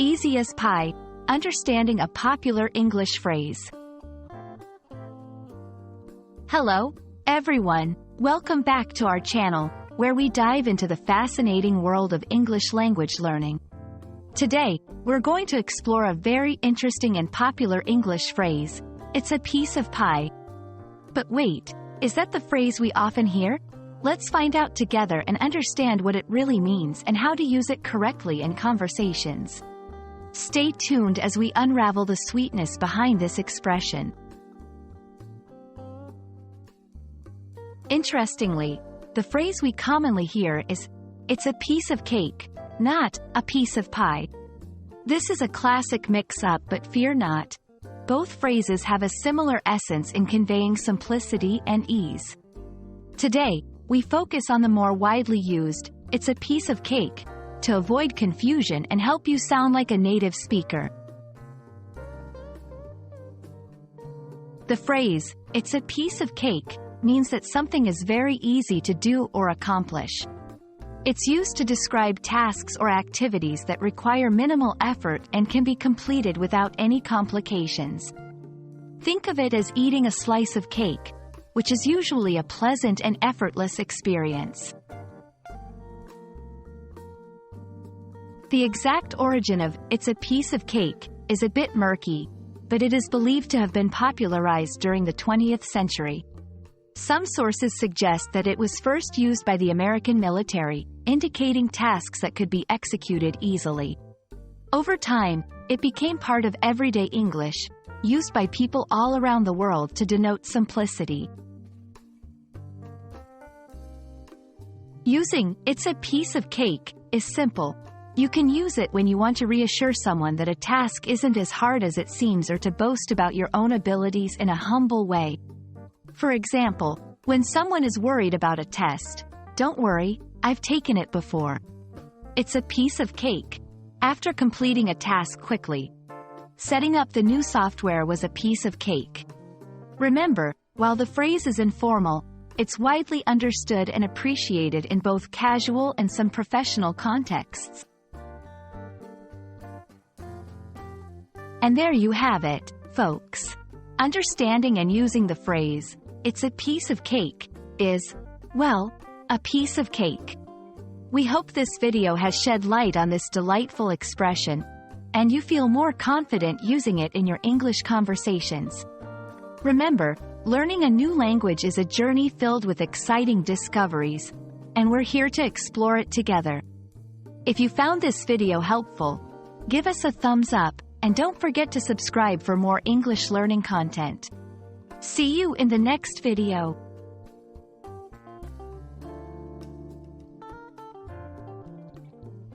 Easy as pie, understanding a popular English phrase. Hello, everyone. Welcome back to our channel, where we dive into the fascinating world of English language learning. Today, we're going to explore a very interesting and popular English phrase. It's a piece of pie. But wait, is that the phrase we often hear? Let's find out together and understand what it really means and how to use it correctly in conversations. Stay tuned as we unravel the sweetness behind this expression. Interestingly, the phrase we commonly hear is, "It's a piece of cake," not "a piece of pie." This is a classic mix-up, but fear not. Both phrases have a similar essence in conveying simplicity and ease. Today, we focus on the more widely used, "It's a piece of cake," to avoid confusion and help you sound like a native speaker. The phrase, "It's a piece of cake," means that something is very easy to do or accomplish. It's used to describe tasks or activities that require minimal effort and can be completed without any complications. Think of it as eating a slice of cake, which is usually a pleasant and effortless experience. The exact origin of "it's a piece of cake" is a bit murky, but it is believed to have been popularized during the 20th century. Some sources suggest that it was first used by the American military, indicating tasks that could be executed easily. Over time, it became part of everyday English, used by people all around the world to denote simplicity. Using "it's a piece of cake" is simple. You can use it when you want to reassure someone that a task isn't as hard as it seems, or to boast about your own abilities in a humble way. For example, when someone is worried about a test, "Don't worry, I've taken it before. It's a piece of cake." After completing a task quickly. Setting up the new software was a piece of cake. Remember, while the phrase is informal, it's widely understood and appreciated in both casual and some professional contexts. And there you have it, folks. Understanding and using the phrase, "It's a piece of cake," is, well, a piece of cake. We hope this video has shed light on this delightful expression, and you feel more confident using it in your English conversations. Remember, learning a new language is a journey filled with exciting discoveries, and we're here to explore it together. If you found this video helpful, give us a thumbs up, and don't forget to subscribe for more English learning content. See you in the next video.